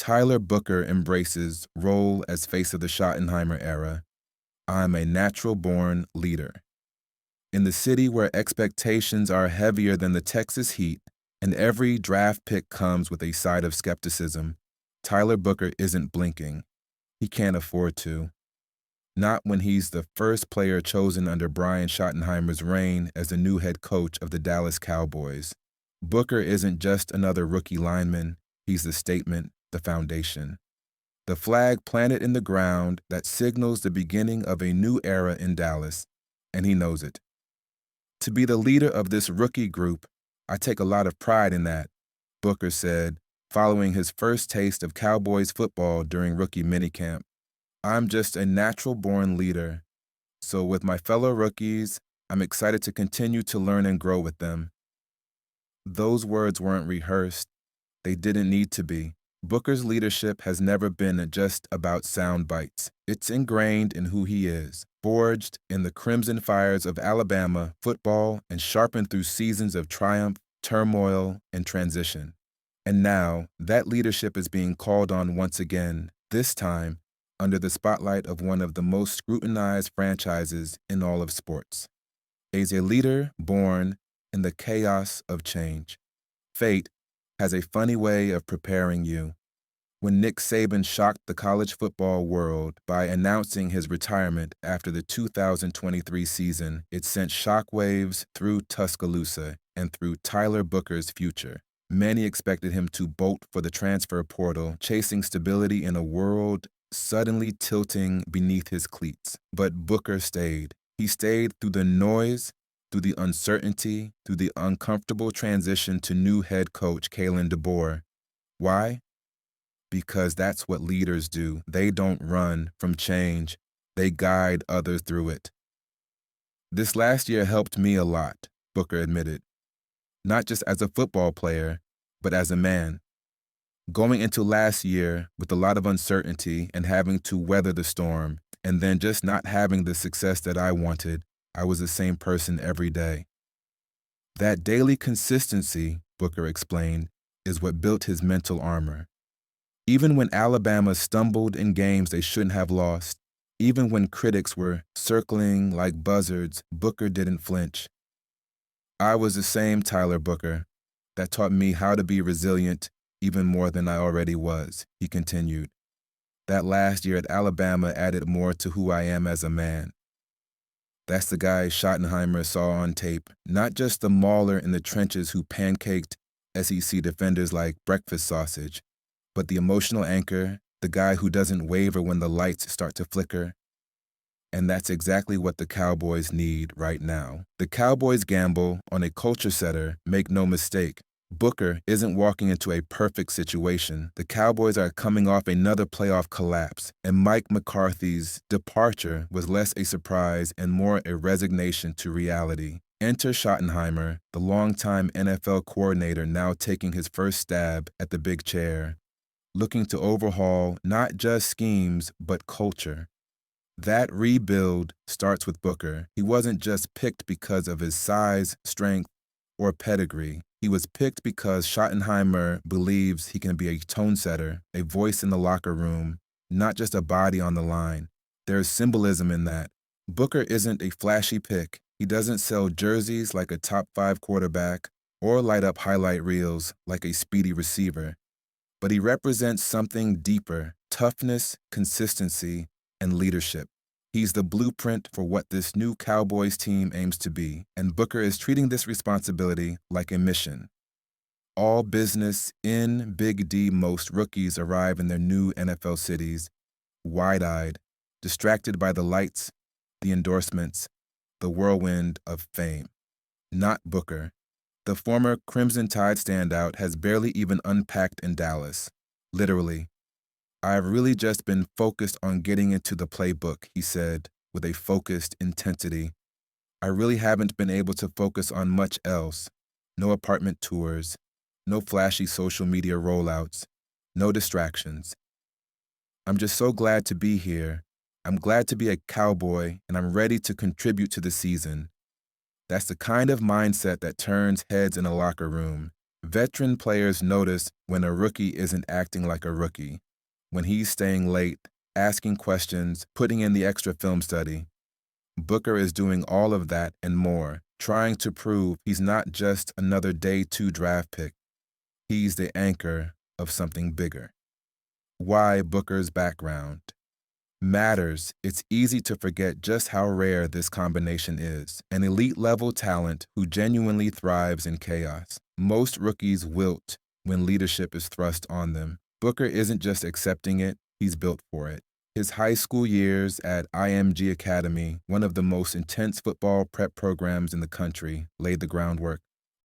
Tyler Booker embraces role as face of the Schottenheimer era. I'm a natural-born leader. In the city where expectations are heavier than the Texas heat, and every draft pick comes with a side of skepticism, Tyler Booker isn't blinking. He can't afford to. Not when he's the first player chosen under Brian Schottenheimer's reign as the new head coach of the Dallas Cowboys. Booker isn't just another rookie lineman, he's the statement, the foundation. The flag planted in the ground that signals the beginning of a new era in Dallas, and he knows it. To be the leader of this rookie group, I take a lot of pride in that, Booker said, following his first taste of Cowboys football during rookie minicamp. I'm just a natural-born leader, so with my fellow rookies, I'm excited to continue to learn and grow with them. Those words weren't rehearsed. They didn't need to be. Booker's leadership has never been just about sound bites. It's ingrained in who he is, forged in the crimson fires of Alabama football and sharpened through seasons of triumph, turmoil, and transition. And now, that leadership is being called on once again, this time under the spotlight of one of the most scrutinized franchises in all of sports. He's a leader born in the chaos of change. Fate has a funny way of preparing you. When Nick Saban shocked the college football world by announcing his retirement after the 2023 season, it sent shockwaves through Tuscaloosa and through Tyler Booker's future. Many expected him to bolt for the transfer portal, chasing stability in a world suddenly tilting beneath his cleats. But Booker stayed. He stayed through the noise, through the uncertainty, through the uncomfortable transition to new head coach Kalen DeBoer. Why? Because that's what leaders do. They don't run from change. They guide others through it. This last year helped me a lot, Booker admitted. Not just as a football player, but as a man. Going into last year with a lot of uncertainty and having to weather the storm, and then just not having the success that I wanted, I was the same person every day. That daily consistency, Booker explained, is what built his mental armor. Even when Alabama stumbled in games they shouldn't have lost, even when critics were circling like buzzards, Booker didn't flinch. I was the same Tyler Booker. That taught me how to be resilient even more than I already was, he continued. That last year at Alabama added more to who I am as a man. That's the guy Schottenheimer saw on tape, not just the mauler in the trenches who pancaked SEC defenders like breakfast sausage, but the emotional anchor, the guy who doesn't waver when the lights start to flicker. And that's exactly what the Cowboys need right now. The Cowboys gamble on a culture setter, make no mistake. Booker isn't walking into a perfect situation. The Cowboys are coming off another playoff collapse, and Mike McCarthy's departure was less a surprise and more a resignation to reality. Enter Schottenheimer, the longtime NFL coordinator now taking his first stab at the big chair, looking to overhaul not just schemes, but culture. That rebuild starts with Booker. He wasn't just picked because of his size, strength, or pedigree. He was picked because Schottenheimer believes he can be a tone setter, a voice in the locker room, not just a body on the line. There's symbolism in that. Booker isn't a flashy pick. He doesn't sell jerseys like a top-5 quarterback or light up highlight reels like a speedy receiver. But he represents something deeper: toughness, consistency, and leadership. He's the blueprint for what this new Cowboys team aims to be, and Booker is treating this responsibility like a mission. All business in Big D. Most rookies arrive in their new NFL cities, wide-eyed, distracted by the lights, the endorsements, the whirlwind of fame. Not Booker. The former Crimson Tide standout has barely even unpacked in Dallas. Literally. I've really just been focused on getting into the playbook, he said, with a focused intensity. I really haven't been able to focus on much else. No apartment tours, no flashy social media rollouts, no distractions. I'm just so glad to be here. I'm glad to be a Cowboy, and I'm ready to contribute to the season. That's the kind of mindset that turns heads in a locker room. Veteran players notice when a rookie isn't acting like a rookie, when he's staying late, asking questions, putting in the extra film study. Booker is doing all of that and more, trying to prove he's not just another day 2 draft pick. He's the anchor of something bigger. Why Booker's background matters. It's easy to forget just how rare this combination is. An elite-level talent who genuinely thrives in chaos. Most rookies wilt when leadership is thrust on them. Booker isn't just accepting it, he's built for it. His high school years at IMG Academy, one of the most intense football prep programs in the country, laid the groundwork.